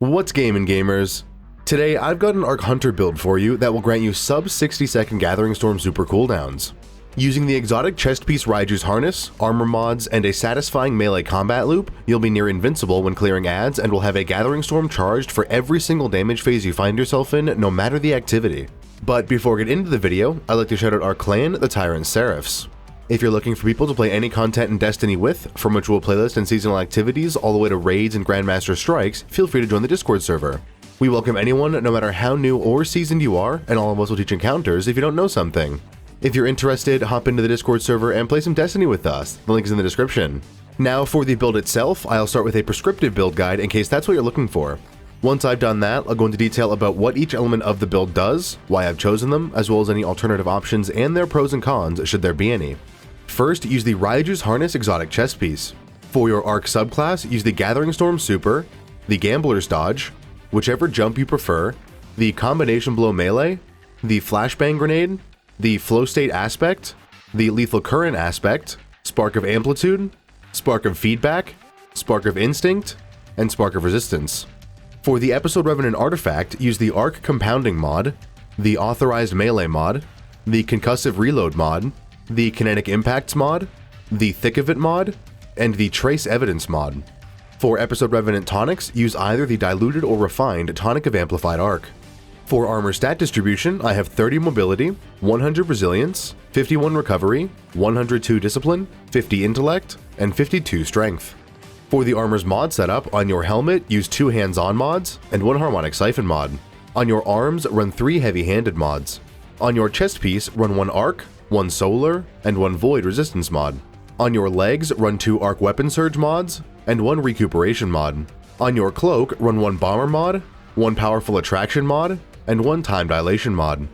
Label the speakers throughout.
Speaker 1: What's gaming, gamers? Today I've got an Arc Hunter build for you that will grant you sub 60-second Gathering Storm super cooldowns. Using the exotic Chestpiece Raiju's harness, armor mods, and a satisfying melee combat loop, you'll be near invincible when clearing adds and will have a Gathering Storm charged for every single damage phase you find yourself in, no matter the activity. But before we get into the video, I'd like to shout out our clan, the Tyrant Seraphs. If you're looking for people to play any content in Destiny with, from ritual playlist and seasonal activities all the way to raids and Grandmaster strikes, feel free to join the Discord server. We welcome anyone, no matter how new or seasoned you are, and all of us will teach encounters if you don't know something. If you're interested, hop into the Discord server and play some Destiny with us. The link is in the description. Now for the build itself, I'll start with a prescriptive build guide in case that's what you're looking for. Once I've done that, I'll go into detail about what each element of the build does, why I've chosen them, as well as any alternative options and their pros and cons should there be any. First, use the Raiju's Harness exotic chest piece. For your Arc subclass, use the Gathering Storm Super, the Gambler's Dodge, whichever jump you prefer, the Combination Blow Melee, the Flashbang Grenade, the Flow State Aspect, the Lethal Current Aspect, Spark of Amplitude, Spark of Feedback, Spark of Instinct, and Spark of Resistance. For the Episode Revenant artifact, use the Arc Compounding mod, the Authorized Melee mod, the Concussive Reload mod, the Kinetic Impacts mod, the Thick of It mod, and the Trace Evidence mod. For Episode Revenant Tonics, use either the Diluted or Refined Tonic of Amplified Arc. For Armor stat distribution, I have 30 Mobility, 100 Resilience, 51 Recovery, 102 Discipline, 50 Intellect, and 52 Strength. For the Armor's mod setup, on your helmet, use 2 hands-on mods and 1 Harmonic Siphon mod. On your arms, run 3 heavy-handed mods. On your chest piece, run 1 Arc, 1 Solar, and 1 Void Resistance mod. On your legs, run 2 Arc Weapon Surge mods, and 1 Recuperation mod. On your cloak, run 1 Bomber mod, 1 Powerful Attraction mod, and 1 Time Dilation mod.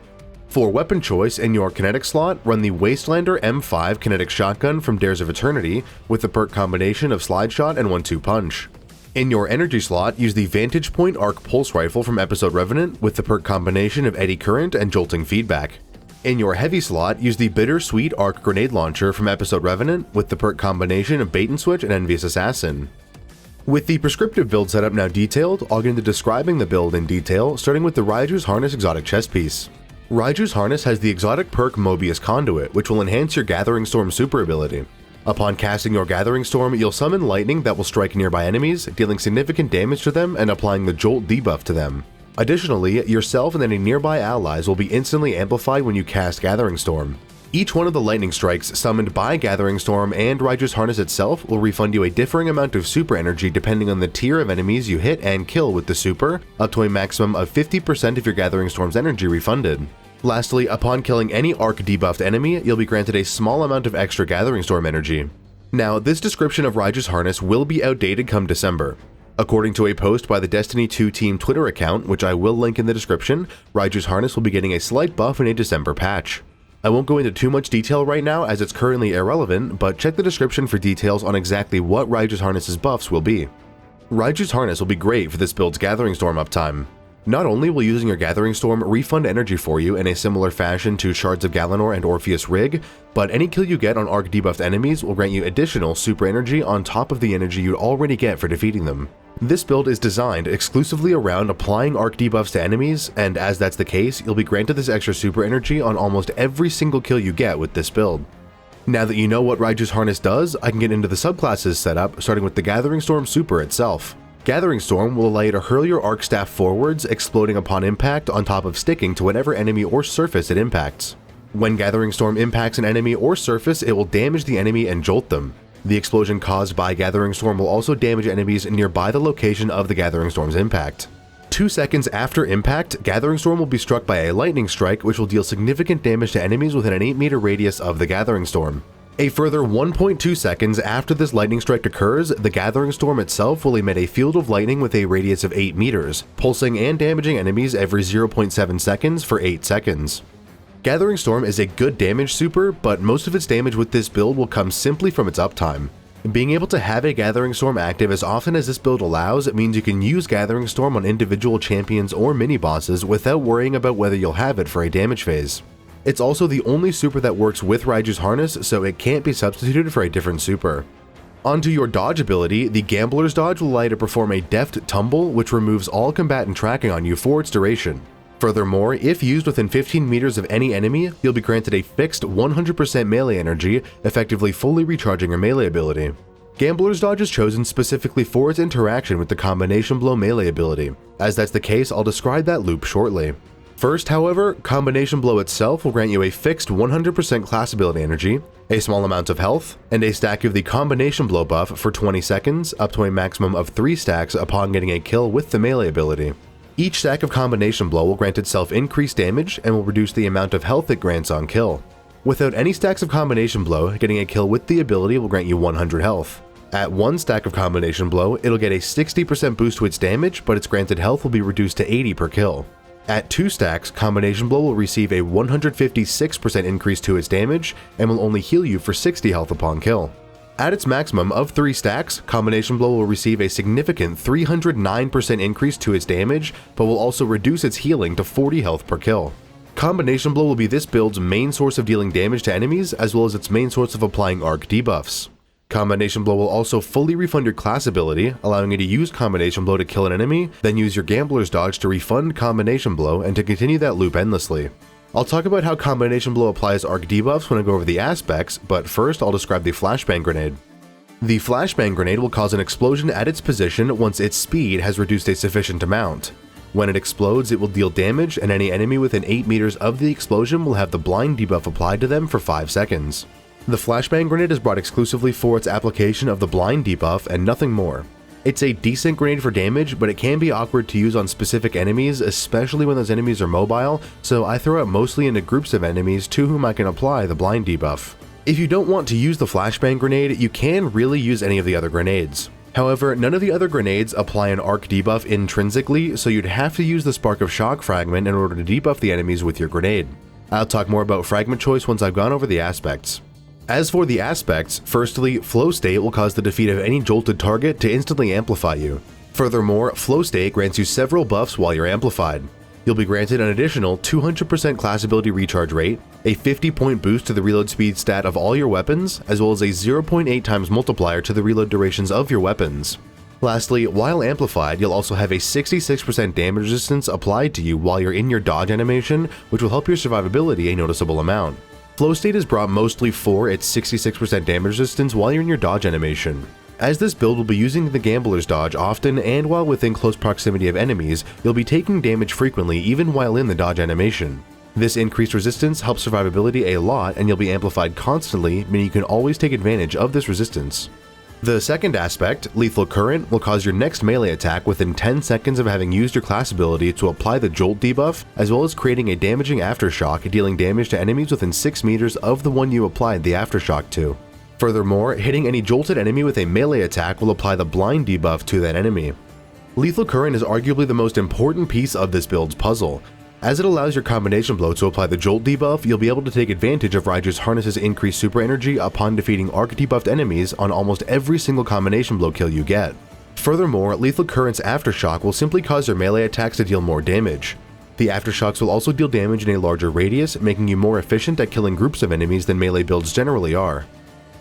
Speaker 1: For weapon choice in your kinetic slot, run the Wastelander M5 Kinetic Shotgun from Dares of Eternity with the perk combination of Slide Shot and 1-2 Punch. In your energy slot, use the Vantage Point Arc Pulse Rifle from Episode Revenant with the perk combination of Eddy Current and Jolting Feedback. In your heavy slot, use the Bittersweet Arc Grenade Launcher from Episode Revenant with the perk combination of Bait and Switch and Envious Assassin. With the prescriptive build setup now detailed, I'll get into describing the build in detail, starting with the Raiju's Harness exotic chest piece. Raiju's Harness has the exotic perk Mobius Conduit, which will enhance your Gathering Storm super ability. Upon casting your Gathering Storm, you'll summon lightning that will strike nearby enemies, dealing significant damage to them and applying the Jolt debuff to them. Additionally, yourself and any nearby allies will be instantly amplified when you cast Gathering Storm. Each one of the lightning strikes summoned by Gathering Storm and Raiju's Harness itself will refund you a differing amount of super energy depending on the tier of enemies you hit and kill with the super, up to a maximum of 50% of your Gathering Storm's energy refunded. Lastly, upon killing any Arc debuffed enemy, you'll be granted a small amount of extra Gathering Storm energy. Now, this description of Raiju's Harness will be outdated come December. According to a post by the Destiny 2 team Twitter account, which I will link in the description, Raiju's Harness will be getting a slight buff in a December patch. I won't go into too much detail right now as it's currently irrelevant, but check the description for details on exactly what Raiju's Harness's buffs will be. Raiju's Harness will be great for this build's Gathering Storm uptime. Not only will using your Gathering Storm refund energy for you in a similar fashion to Shards of Galanor and Orpheus Rig, but any kill you get on Arc debuffed enemies will grant you additional super energy on top of the energy you'd already get for defeating them. This build is designed exclusively around applying Arc debuffs to enemies, and as that's the case, you'll be granted this extra super energy on almost every single kill you get with this build. Now that you know what Raiju's Harness does, I can get into the subclasses setup, starting with the Gathering Storm Super itself. Gathering Storm will allow you to hurl your Arc Staff forwards, exploding upon impact on top of sticking to whatever enemy or surface it impacts. When Gathering Storm impacts an enemy or surface, it will damage the enemy and jolt them. The explosion caused by Gathering Storm will also damage enemies nearby the location of the Gathering Storm's impact. 2 seconds after impact, Gathering Storm will be struck by a lightning strike which will deal significant damage to enemies within an 8-meter radius of the Gathering Storm. A further 1.2 seconds after this lightning strike occurs, the Gathering Storm itself will emit a field of lightning with a radius of 8 meters, pulsing and damaging enemies every 0.7 seconds for 8 seconds. Gathering Storm is a good damage super, but most of its damage with this build will come simply from its uptime. Being able to have a Gathering Storm active as often as this build allows means you can use Gathering Storm on individual champions or mini-bosses without worrying about whether you'll have it for a damage phase. It's also the only super that works with Raiju's Harness, so it can't be substituted for a different super. Onto your dodge ability, the Gambler's Dodge will allow you to perform a deft tumble, which removes all combatant tracking on you for its duration. Furthermore, if used within 15 meters of any enemy, you'll be granted a fixed 100% melee energy, effectively fully recharging your melee ability. Gambler's Dodge is chosen specifically for its interaction with the Combination Blow melee ability. As that's the case, I'll describe that loop shortly. First, however, Combination Blow itself will grant you a fixed 100% class ability energy, a small amount of health, and a stack of the Combination Blow buff for 20 seconds, up to a maximum of 3 stacks upon getting a kill with the melee ability. Each stack of Combination Blow will grant itself increased damage and will reduce the amount of health it grants on kill. Without any stacks of Combination Blow, getting a kill with the ability will grant you 100 health. At 1 stack of Combination Blow, it'll get a 60% boost to its damage, but its granted health will be reduced to 80 per kill. At 2 stacks, Combination Blow will receive a 156% increase to its damage and will only heal you for 60 health upon kill. At its maximum of 3 stacks, Combination Blow will receive a significant 309% increase to its damage, but will also reduce its healing to 40 health per kill. Combination Blow will be this build's main source of dealing damage to enemies, as well as its main source of applying arc debuffs. Combination Blow will also fully refund your class ability, allowing you to use Combination Blow to kill an enemy, then use your Gambler's Dodge to refund Combination Blow and to continue that loop endlessly. I'll talk about how Combination Blow applies arc debuffs when I go over the aspects, but first I'll describe the Flashbang Grenade. The Flashbang Grenade will cause an explosion at its position once its speed has reduced a sufficient amount. When it explodes, it will deal damage, and any enemy within 8 meters of the explosion will have the blind debuff applied to them for 5 seconds. The Flashbang Grenade is brought exclusively for its application of the blind debuff and nothing more. It's a decent grenade for damage, but it can be awkward to use on specific enemies, especially when those enemies are mobile, so I throw it mostly into groups of enemies to whom I can apply the blind debuff. If you don't want to use the Flashbang Grenade, you can really use any of the other grenades. However, none of the other grenades apply an arc debuff intrinsically, so you'd have to use the Spark of Shock fragment in order to debuff the enemies with your grenade. I'll talk more about fragment choice once I've gone over the aspects. As for the aspects, firstly, Flow State will cause the defeat of any jolted target to instantly amplify you. Furthermore, Flow State grants you several buffs while you're amplified. You'll be granted an additional 200% class ability recharge rate, a 50-point boost to the reload speed stat of all your weapons, as well as a 0.8 times multiplier to the reload durations of your weapons. Lastly, while amplified, you'll also have a 66% damage resistance applied to you while you're in your dodge animation, which will help your survivability a noticeable amount. Flow State is brought mostly for its 66% damage resistance while you're in your dodge animation. As this build will be using the Gambler's Dodge often, and while within close proximity of enemies, you'll be taking damage frequently even while in the dodge animation. This increased resistance helps survivability a lot, and you'll be amplified constantly, meaning you can always take advantage of this resistance. The second aspect, Lethal Current, will cause your next melee attack within 10 seconds of having used your class ability to apply the Jolt debuff, as well as creating a damaging aftershock, dealing damage to enemies within 6 meters of the one you applied the aftershock to. Furthermore, hitting any jolted enemy with a melee attack will apply the blind debuff to that enemy. Lethal Current is arguably the most important piece of this build's puzzle. As it allows your Combination Blow to apply the Jolt debuff, you'll be able to take advantage of Raiju's harness's increased super energy upon defeating arc debuffed enemies on almost every single Combination Blow kill you get. Furthermore, Lethal Current's Aftershock will simply cause your melee attacks to deal more damage. The Aftershocks will also deal damage in a larger radius, making you more efficient at killing groups of enemies than melee builds generally are.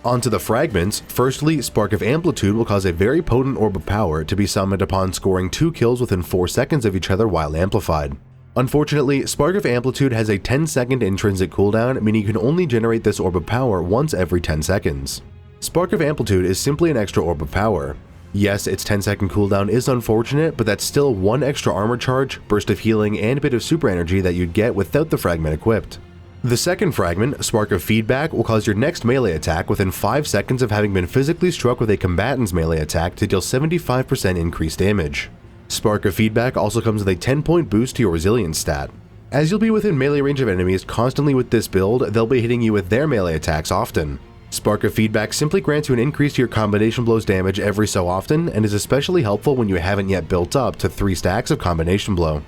Speaker 1: Onto the fragments, firstly, Spark of Amplitude will cause a very potent orb of power to be summoned upon scoring 2 kills within 4 seconds of each other while amplified. Unfortunately, Spark of Amplitude has a 10-second intrinsic cooldown, meaning you can only generate this orb of power once every 10 seconds. Spark of Amplitude is simply an extra orb of power. Yes, its 10-second cooldown is unfortunate, but that's still 1 extra armor charge, burst of healing, and a bit of super energy that you'd get without the fragment equipped. The second fragment, Spark of Feedback, will cause your next melee attack within 5 seconds of having been physically struck with a combatant's melee attack to deal 75% increased damage. Spark of Feedback also comes with a 10-point boost to your resilience stat. As you'll be within melee range of enemies constantly with this build, they'll be hitting you with their melee attacks often. Spark of Feedback simply grants you an increase to your Combination Blow's damage every so often, and is especially helpful when you haven't yet built up to 3 stacks of Combination Blow.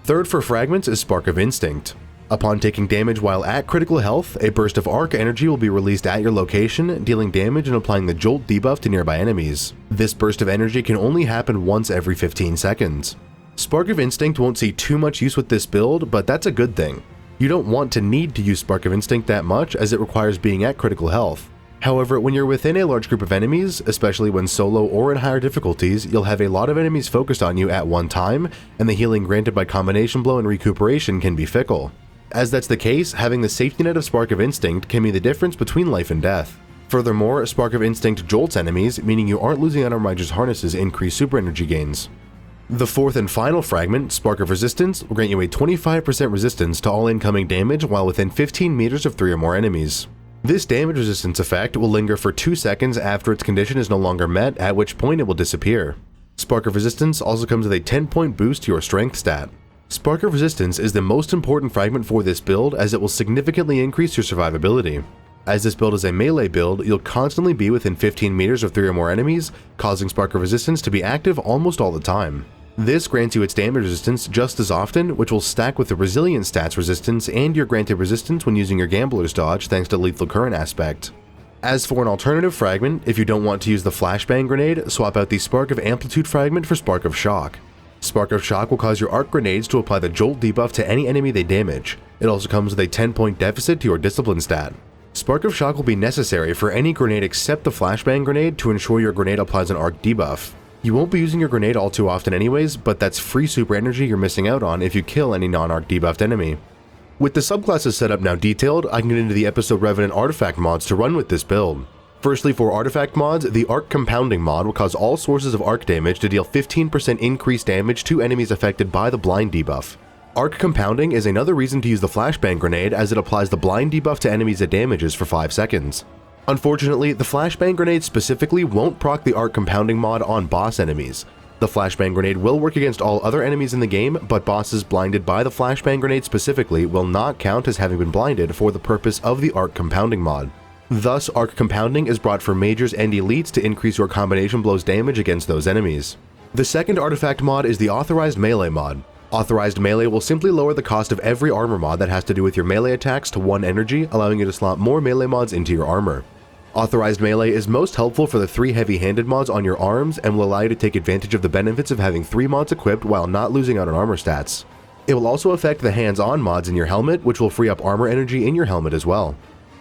Speaker 1: Third for fragments is Spark of Instinct. Upon taking damage while at critical health, a burst of arc energy will be released at your location, dealing damage and applying the Jolt debuff to nearby enemies. This burst of energy can only happen once every 15 seconds. Spark of Instinct won't see too much use with this build, but that's a good thing. You don't want to need to use Spark of Instinct that much, as it requires being at critical health. However, when you're within a large group of enemies, especially when solo or in higher difficulties, you'll have a lot of enemies focused on you at one time, and the healing granted by combination blow and recuperation can be fickle. As that's the case, having the safety net of Spark of Instinct can be the difference between life and death. Furthermore, Spark of Instinct jolts enemies, meaning you aren't losing out on Raiju's harness's increased super energy gains. The fourth and final fragment, Spark of Resistance, will grant you a 25% resistance to all incoming damage while within 15 meters of 3 or more enemies. This damage resistance effect will linger for 2 seconds after its condition is no longer met, at which point it will disappear. Spark of Resistance also comes with a 10-point boost to your strength stat. Spark of Resistance is the most important fragment for this build as it will significantly increase your survivability. As this build is a melee build, you'll constantly be within 15 meters of 3 or more enemies, causing Spark of Resistance to be active almost all the time. This grants you its damage resistance just as often, which will stack with the resilience stats resistance and your granted resistance when using your Gambler's Dodge thanks to Lethal Current aspect. As for an alternative fragment, if you don't want to use the Flashbang Grenade, swap out the Spark of Amplitude fragment for Spark of Shock. Spark of Shock will cause your arc grenades to apply the Jolt debuff to any enemy they damage. It also comes with a 10-point deficit to your Discipline stat. Spark of Shock will be necessary for any grenade except the Flashbang Grenade to ensure your grenade applies an arc debuff. You won't be using your grenade all too often anyways, but that's free super energy you're missing out on if you kill any non-arc debuffed enemy. With the subclasses setup now detailed, I can get into the episode Revenant artifact mods to run with this build. Firstly, for artifact mods, the Arc Compounding mod will cause all sources of arc damage to deal 15% increased damage to enemies affected by the blind debuff. Arc Compounding is another reason to use the Flashbang Grenade as it applies the blind debuff to enemies it damages for 5 seconds. Unfortunately, the Flashbang Grenade specifically won't proc the Arc Compounding mod on boss enemies. The Flashbang Grenade will work against all other enemies in the game, but bosses blinded by the Flashbang Grenade specifically will not count as having been blinded for the purpose of the Arc Compounding mod. Thus, Arc Compounding is brought for mages and elites to increase your combination blows damage against those enemies. The second artifact mod is the Authorized Melee mod. Authorized Melee will simply lower the cost of every armor mod that has to do with your melee attacks to 1 energy, allowing you to slot more melee mods into your armor. Authorized Melee is most helpful for the 3 heavy-handed mods on your arms and will allow you to take advantage of the benefits of having 3 mods equipped while not losing out on armor stats. It will also affect the hands-on mods in your helmet, which will free up armor energy in your helmet as well.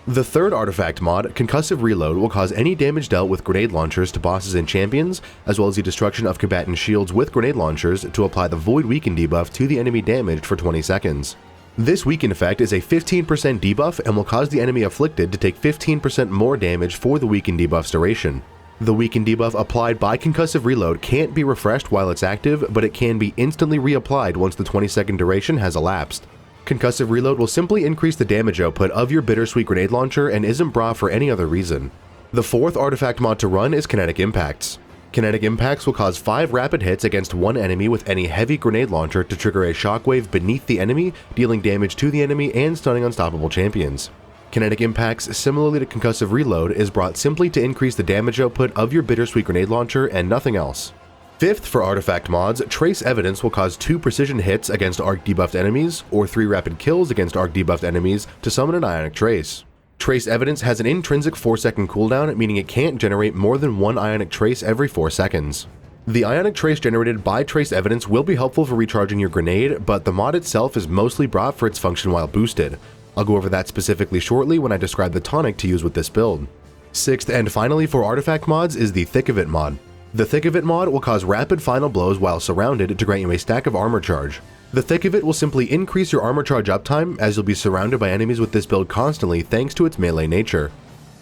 Speaker 1: The third artifact mod, Concussive Reload, will cause any damage dealt with grenade launchers to bosses and champions, as well as the destruction of combatant shields with grenade launchers to apply the Void Weaken debuff to the enemy damaged for 20 seconds. This weaken effect is a 15% debuff and will cause the enemy afflicted to take 15% more damage for the weaken debuff's duration. The weaken debuff applied by Concussive Reload can't be refreshed while it's active, but it can be instantly reapplied once the 20-second duration has elapsed. Concussive Reload will simply increase the damage output of your Bittersweet Grenade Launcher and isn't brought for any other reason. The fourth artifact mod to run is Kinetic Impacts. Kinetic Impacts will cause 5 rapid hits against 1 enemy with any heavy grenade launcher to trigger a shockwave beneath the enemy, dealing damage to the enemy and stunning unstoppable champions. Kinetic Impacts, similarly to Concussive Reload, is brought simply to increase the damage output of your Bittersweet Grenade Launcher and nothing else. Fifth, for artifact mods, Trace Evidence will cause 2 precision hits against arc debuffed enemies, or 3 rapid kills against arc debuffed enemies to summon an Ionic Trace. Trace Evidence has an intrinsic 4-second cooldown, meaning it can't generate more than 1 Ionic Trace every 4 seconds. The Ionic Trace generated by Trace Evidence will be helpful for recharging your grenade, but the mod itself is mostly brought for its function while boosted. I'll go over that specifically shortly when I describe the tonic to use with this build. Sixth and finally for artifact mods is the Thick of It mod. The Thick of It mod will cause rapid final blows while surrounded to grant you a stack of armor charge. The Thick of It will simply increase your armor charge uptime as you'll be surrounded by enemies with this build constantly thanks to its melee nature.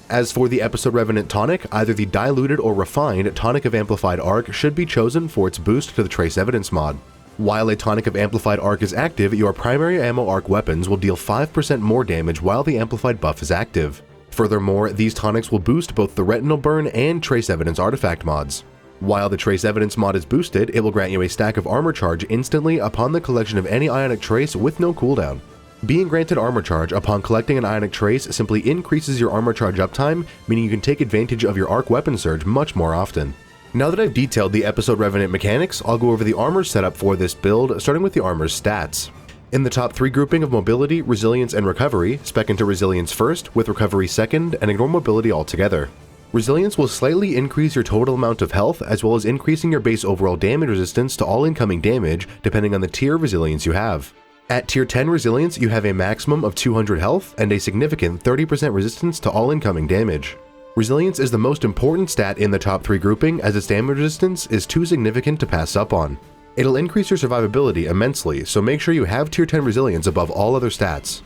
Speaker 1: As for the episode Revenant tonic, either the diluted or refined Tonic of Amplified Arc should be chosen for its boost to the Trace Evidence mod. While a Tonic of Amplified Arc is active, your primary ammo arc weapons will deal 5% more damage while the amplified buff is active. Furthermore, these tonics will boost both the Retinal Burn and Trace Evidence artifact mods. While the Trace Evidence mod is boosted, it will grant you a stack of armor charge instantly upon the collection of any Ionic Trace with no cooldown. Being granted armor charge upon collecting an Ionic Trace simply increases your armor charge uptime, meaning you can take advantage of your arc weapon surge much more often. Now that I've detailed the episode Revenant mechanics, I'll go over the armor setup for this build, starting with the armor's stats. In the top 3 grouping of mobility, resilience, and recovery, spec into resilience first, with recovery second, and ignore mobility altogether. Resilience will slightly increase your total amount of health, as well as increasing your base overall damage resistance to all incoming damage, depending on the tier of resilience you have. At tier 10 resilience, you have a maximum of 200 health and a significant 30% resistance to all incoming damage. Resilience is the most important stat in the top 3 grouping, as its damage resistance is too significant to pass up on. It'll increase your survivability immensely, so make sure you have tier 10 resilience above all other stats.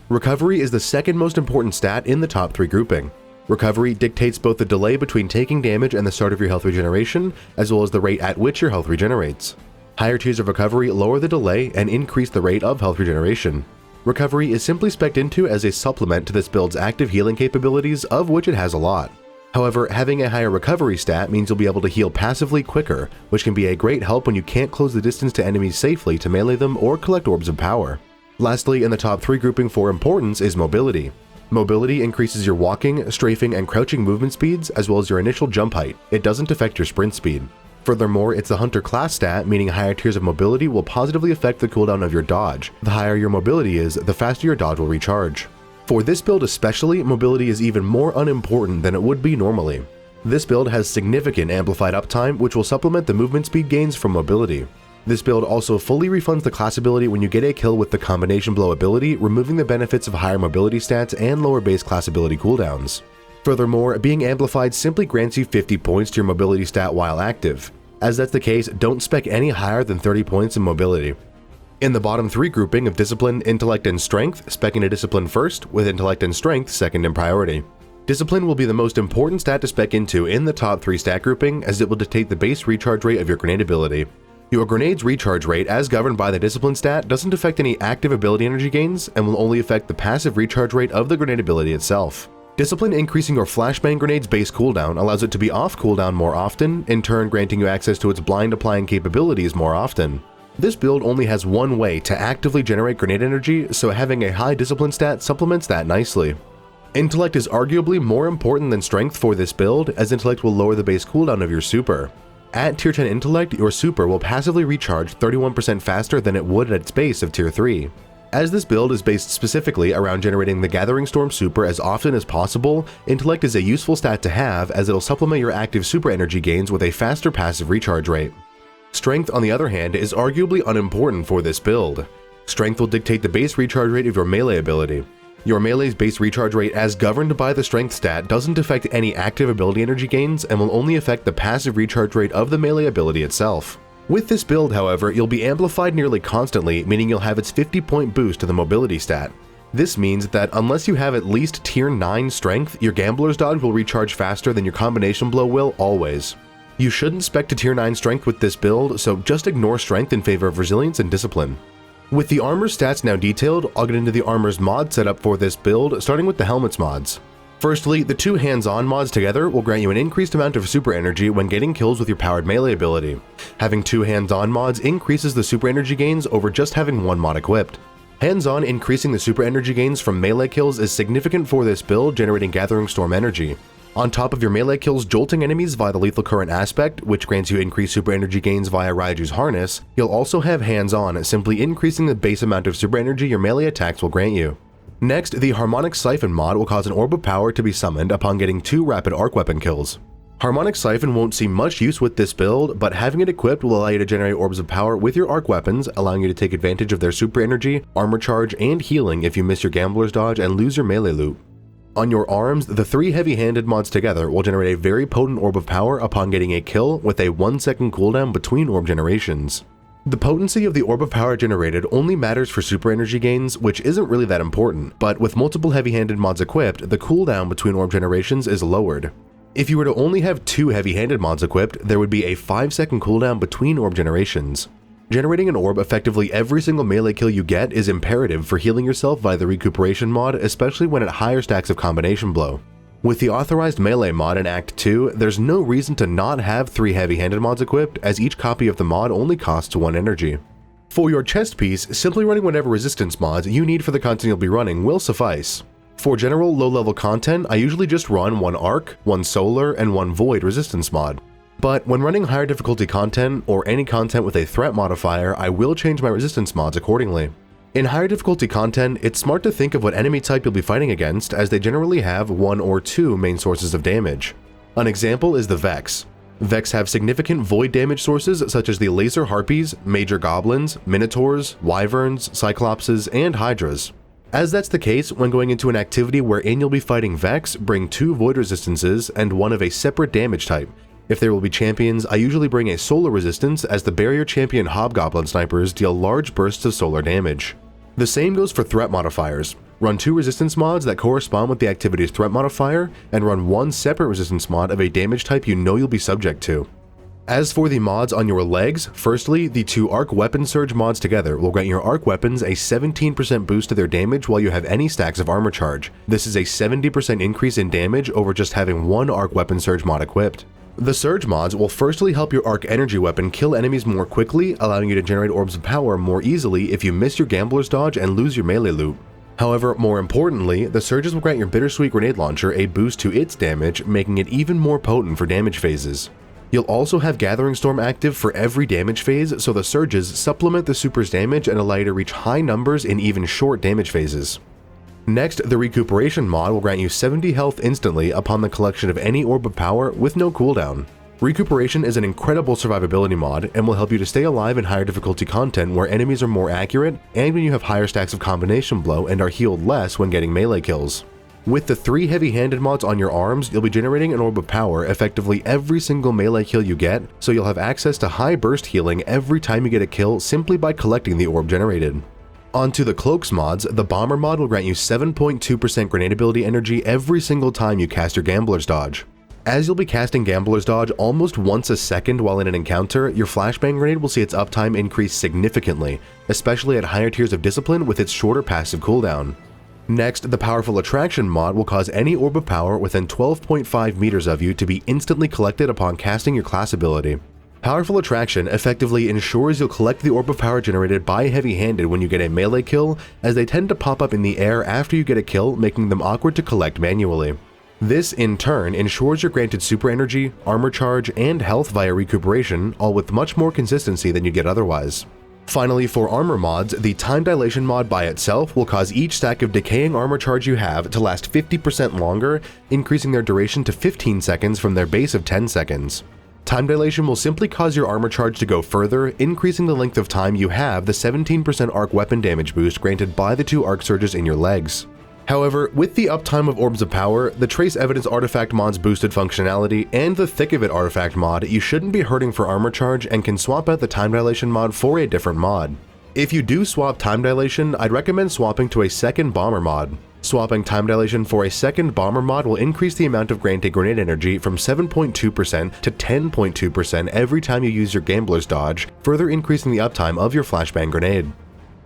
Speaker 1: Recovery is the second most important stat in the top 3 grouping. Recovery dictates both the delay between taking damage and the start of your health regeneration, as well as the rate at which your health regenerates. Higher tiers of recovery lower the delay and increase the rate of health regeneration. Recovery is simply spec'd into as a supplement to this build's active healing capabilities, of which it has a lot. However, having a higher recovery stat means you'll be able to heal passively quicker, which can be a great help when you can't close the distance to enemies safely to melee them or collect orbs of power. Lastly, in the top 3 grouping for importance is mobility. Mobility increases your walking, strafing, and crouching movement speeds, as well as your initial jump height. It doesn't affect your sprint speed. Furthermore, it's the hunter class stat, meaning higher tiers of mobility will positively affect the cooldown of your dodge. The higher your mobility is, the faster your dodge will recharge. For this build especially, mobility is even more unimportant than it would be normally. This build has significant amplified uptime, which will supplement the movement speed gains from mobility. This build also fully refunds the class ability when you get a kill with the combination blow ability, removing the benefits of higher mobility stats and lower base class ability cooldowns. Furthermore, being amplified simply grants you 50 points to your mobility stat while active. As that's the case, don't spec any higher than 30 points in mobility. In the bottom 3 grouping of Discipline, Intellect, and Strength, specking a Discipline first, with Intellect and Strength second in priority. Discipline will be the most important stat to spec into in the top 3 stat grouping, as it will dictate the base recharge rate of your grenade ability. Your grenade's recharge rate, as governed by the Discipline stat, doesn't affect any active ability energy gains, and will only affect the passive recharge rate of the grenade ability itself. Discipline increasing your flashbang grenade's base cooldown allows it to be off cooldown more often, in turn granting you access to its blind applying capabilities more often. This build only has one way to actively generate grenade energy, so having a high discipline stat supplements that nicely. Intellect is arguably more important than strength for this build, as intellect will lower the base cooldown of your super. At tier 10 intellect, your super will passively recharge 31% faster than it would at its base of tier 3. As this build is based specifically around generating the Gathering Storm super as often as possible, intellect is a useful stat to have, as it'll supplement your active super energy gains with a faster passive recharge rate. Strength, on the other hand, is arguably unimportant for this build. Strength will dictate the base recharge rate of your melee ability. Your melee's base recharge rate, as governed by the strength stat, doesn't affect any active ability energy gains and will only affect the passive recharge rate of the melee ability itself. With this build, however, you'll be amplified nearly constantly, meaning you'll have its 50-point boost to the mobility stat. This means that unless you have at least tier 9 strength, your gambler's dodge will recharge faster than your combination blow will always. You shouldn't spec to tier 9 strength with this build, so just ignore strength in favor of resilience and discipline. With the armor stats now detailed, I'll get into the armor's mod setup for this build, starting with the helmets mods. Firstly, the 2 hands-on mods together will grant you an increased amount of super energy when getting kills with your powered melee ability. Having 2 hands-on mods increases the super energy gains over just having 1 mod equipped. Hands-on increasing the super energy gains from melee kills is significant for this build, generating Gathering Storm energy. On top of your melee kills jolting enemies via the Lethal Current aspect, which grants you increased super energy gains via Raiju's harness, you'll also have hands-on, simply increasing the base amount of super energy your melee attacks will grant you. Next, the Harmonic Siphon mod will cause an Orb of Power to be summoned upon getting 2 rapid arc weapon kills. Harmonic Siphon won't see much use with this build, but having it equipped will allow you to generate Orbs of Power with your arc weapons, allowing you to take advantage of their super energy, armor charge, and healing if you miss your gambler's dodge and lose your melee loot. On your arms, the 3 heavy-handed mods together will generate a very potent Orb of Power upon getting a kill with a 1-second cooldown between orb generations. The potency of the Orb of Power generated only matters for super energy gains, which isn't really that important, but with multiple heavy-handed mods equipped, the cooldown between orb generations is lowered. If you were to only have 2 heavy-handed mods equipped, there would be a 5-second cooldown between orb generations. Generating an orb effectively every single melee kill you get is imperative for healing yourself via the Recuperation mod, especially when at higher stacks of combination blow. With the authorized melee mod in Act 2, there's no reason to not have 3 heavy-handed mods equipped, as each copy of the mod only costs 1 energy. For your chest piece, simply running whatever resistance mods you need for the content you'll be running will suffice. For general low-level content, I usually just run 1 arc, 1 solar, and 1 void resistance mod. But when running higher difficulty content, or any content with a threat modifier, I will change my resistance mods accordingly. In higher difficulty content, it's smart to think of what enemy type you'll be fighting against, as they generally have 1 or 2 main sources of damage. An example is the Vex. Vex have significant void damage sources such as the Laser Harpies, Major Goblins, Minotaurs, Wyverns, Cyclopses, and Hydras. As that's the case, when going into an activity wherein you'll be fighting Vex, bring 2 void resistances and one of a separate damage type. If there will be champions, I usually bring a solar resistance, as the barrier champion hobgoblin snipers deal large bursts of solar damage. The same goes for threat modifiers. Run 2 resistance mods that correspond with the activity's threat modifier, and run 1 separate resistance mod of a damage type you know you'll be subject to. As for the mods on your legs, firstly, the 2 arc weapon surge mods together will grant your arc weapons a 17% boost to their damage while you have any stacks of armor charge. This is a 70% increase in damage over just having 1 arc weapon surge mod equipped. The surge mods will firstly help your arc energy weapon kill enemies more quickly, allowing you to generate orbs of power more easily if you miss your gambler's dodge and lose your melee loot. However, more importantly, the surges will grant your bittersweet grenade launcher a boost to its damage, making it even more potent for damage phases. You'll also have Gathering Storm active for every damage phase, so the surges supplement the super's damage and allow you to reach high numbers in even short damage phases. Next, the Recuperation mod will grant you 70 health instantly upon the collection of any orb of power with no cooldown. Recuperation is an incredible survivability mod and will help you to stay alive in higher difficulty content where enemies are more accurate and when you have higher stacks of combination blow and are healed less when getting melee kills. With the 3 heavy-handed mods on your arms, you'll be generating an orb of power effectively every single melee kill you get, so you'll have access to high burst healing every time you get a kill simply by collecting the orb generated. Onto the cloaks mods, the bomber mod will grant you 7.2% grenade ability energy every single time you cast your gambler's dodge. As you'll be casting gambler's dodge almost once a second while in an encounter, your flashbang grenade will see its uptime increase significantly, especially at higher tiers of discipline with its shorter passive cooldown. Next, the Powerful Attraction mod will cause any orb of power within 12.5 meters of you to be instantly collected upon casting your class ability. Powerful Attraction effectively ensures you'll collect the orb of power generated by heavy-handed when you get a melee kill, as they tend to pop up in the air after you get a kill, making them awkward to collect manually. This, in turn, ensures you're granted super energy, armor charge, and health via recuperation, all with much more consistency than you get otherwise. Finally, for armor mods, the Time Dilation mod by itself will cause each stack of decaying armor charge you have to last 50% longer, increasing their duration to 15 seconds from their base of 10 seconds. Time Dilation will simply cause your armor charge to go further, increasing the length of time you have the 17% arc weapon damage boost granted by the 2 arc surges in your legs. However, with the uptime of Orbs of Power, the Trace Evidence Artifact mod's boosted functionality, and the Thick of It artifact mod, you shouldn't be hurting for armor charge and can swap out the Time Dilation mod for a different mod. If you do swap Time Dilation, I'd recommend swapping to a second Bomber mod. Swapping Time Dilation for a second Bomber mod will increase the amount of granted grenade energy from 7.2% to 10.2% every time you use your Gambler's Dodge, further increasing the uptime of your flashbang grenade.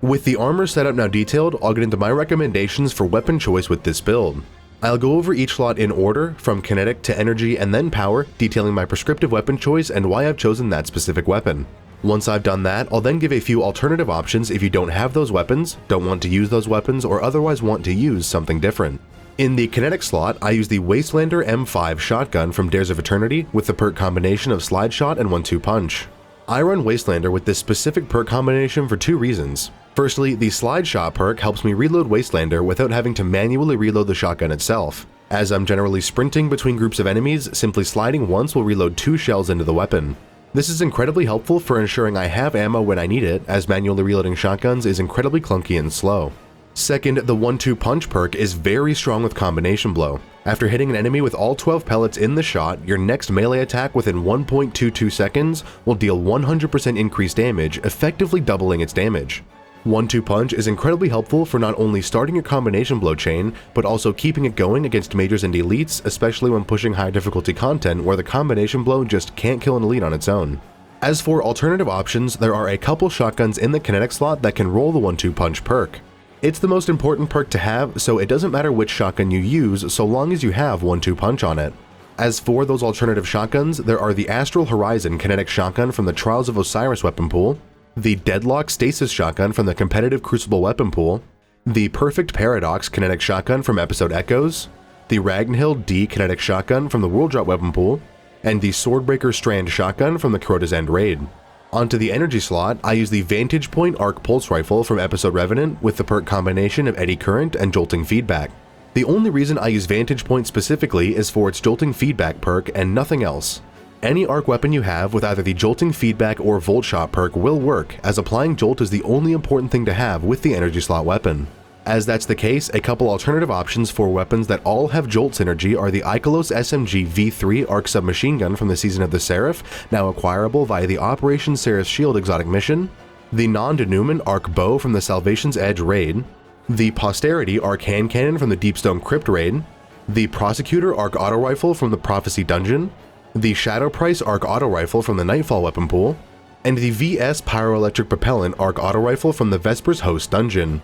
Speaker 1: With the armor setup now detailed, I'll get into my recommendations for weapon choice with this build. I'll go over each slot in order, from kinetic to energy and then power, detailing my prescriptive weapon choice and why I've chosen that specific weapon. Once I've done that, I'll then give a few alternative options if you don't have those weapons, don't want to use those weapons, or otherwise want to use something different. In the kinetic slot, I use the Wastelander M5 shotgun from Dares of Eternity with the perk combination of Slide Shot and 1-2 Punch. I run Wastelander with this specific perk combination for 2 reasons. Firstly, the Slide Shot perk helps me reload Wastelander without having to manually reload the shotgun itself. As I'm generally sprinting between groups of enemies, simply sliding once will reload 2 shells into the weapon. This is incredibly helpful for ensuring I have ammo when I need it, as manually reloading shotguns is incredibly clunky and slow. Second, the 1-2 Punch perk is very strong with combination blow. After hitting an enemy with all 12 pellets in the shot, your next melee attack within 1.22 seconds will deal 100% increased damage, effectively doubling its damage. 1-2 Punch is incredibly helpful for not only starting your combination blow chain, but also keeping it going against majors and elites, especially when pushing high difficulty content where the combination blow just can't kill an elite on its own. As for alternative options, there are a couple shotguns in the kinetic slot that can roll the 1-2 Punch perk. It's the most important perk to have, so it doesn't matter which shotgun you use so long as you have 1-2 Punch on it. As for those alternative shotguns, there are the Astral Horizon kinetic shotgun from the Trials of Osiris weapon pool, the Deadlock Stasis shotgun from the competitive Crucible weapon pool, the Perfect Paradox kinetic shotgun from Episode Echoes, the Ragnhild D kinetic shotgun from the World Drop weapon pool, and the Swordbreaker Strand shotgun from the Crota's End raid. Onto the energy slot, I use the Vantage Point Arc Pulse Rifle from Episode Revenant with the perk combination of Eddy Current and Jolting Feedback. The only reason I use Vantage Point specifically is for its Jolting Feedback perk and nothing else. Any arc weapon you have with either the Jolting Feedback or Volt Shot perk will work, as applying Jolt is the only important thing to have with the energy slot weapon. As that's the case, a couple alternative options for weapons that all have Jolt synergy are the Ikelos SMG V3 Arc Submachine Gun from the Season of the Seraph, now acquirable via the Operation Seraph Shield exotic mission, the non-denouement Arc Bow from the Salvation's Edge raid, the Posterity Arc Hand Cannon from the Deepstone Crypt raid, the Prosecutor Arc Auto Rifle from the Prophecy Dungeon, the Shadow Price Arc Auto Rifle from the Nightfall weapon pool, and the VS Pyroelectric Propellant Arc Auto Rifle from the Vespers Host dungeon.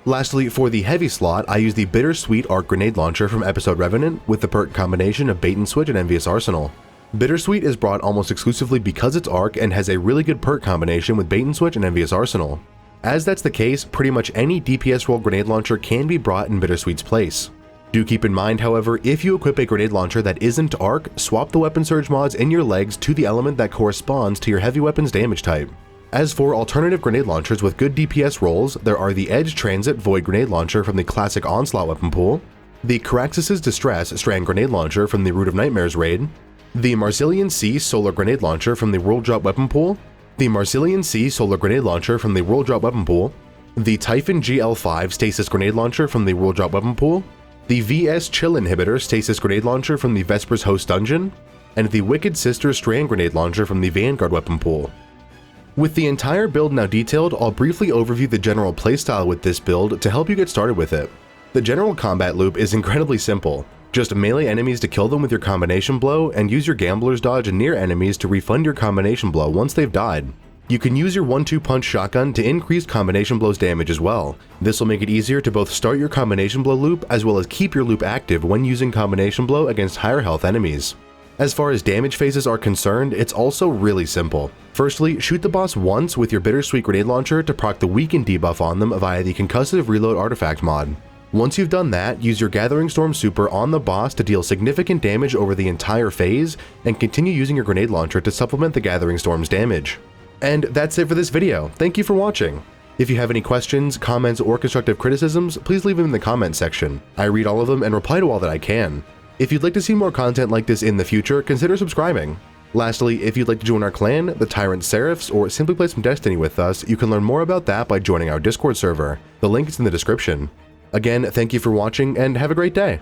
Speaker 1: Lastly, for the heavy slot, I use the Bittersweet Arc Grenade Launcher from episode Revenant with the perk combination of Bait and Switch and Envious Arsenal. Bittersweet is brought almost exclusively because it's Arc and has a really good perk combination with Bait and Switch and Envious Arsenal. As that's the case, pretty much any DPS role grenade launcher can be brought in Bittersweet's place. Do keep in mind, however, if you equip a grenade launcher that isn't Arc, swap the weapon surge mods in your legs to the element that corresponds to your heavy weapon's damage type. As for alternative grenade launchers with good DPS rolls, there are the Edge Transit Void Grenade Launcher from the classic Onslaught weapon pool, the Caraxes' Distress Strand Grenade Launcher from the Root of Nightmares raid, the Marsilian Sea Solar Grenade Launcher from the World Drop weapon pool, the Marsilian Sea Solar Grenade Launcher from the World Drop weapon pool, the Typhon GL5 Stasis Grenade Launcher from the World Drop weapon pool, the VS Chill Inhibitor Stasis Grenade Launcher from the Vespers Host dungeon, and the Wicked Sister Strand Grenade Launcher from the Vanguard weapon pool. With the entire build now detailed, I'll briefly overview the general playstyle with this build to help you get started with it. The general combat loop is incredibly simple. Just melee enemies to kill them with your combination blow, and use your Gambler's Dodge and near enemies to refund your combination blow once they've died. You can use your 1-2 punch shotgun to increase combination blow's damage as well. This will make it easier to both start your combination blow loop as well as keep your loop active when using combination blow against higher health enemies. As far as damage phases are concerned, it's also really simple. Firstly, shoot the boss once with your Bittersweet Grenade Launcher to proc the Weaken debuff on them via the Concussive Reload artifact mod. Once you've done that, use your Gathering Storm Super on the boss to deal significant damage over the entire phase, and continue using your Grenade Launcher to supplement the Gathering Storm's damage. And that's it for this video. Thank you for watching. If you have any questions, comments, or constructive criticisms, please leave them in the comments section. I read all of them and reply to all that I can. If you'd like to see more content like this in the future, consider subscribing. Lastly, if you'd like to join our clan, the Tyrant Seraphs, or simply play some Destiny with us, you can learn more about that by joining our Discord server. The link is in the description. Again, thank you for watching and have a great day.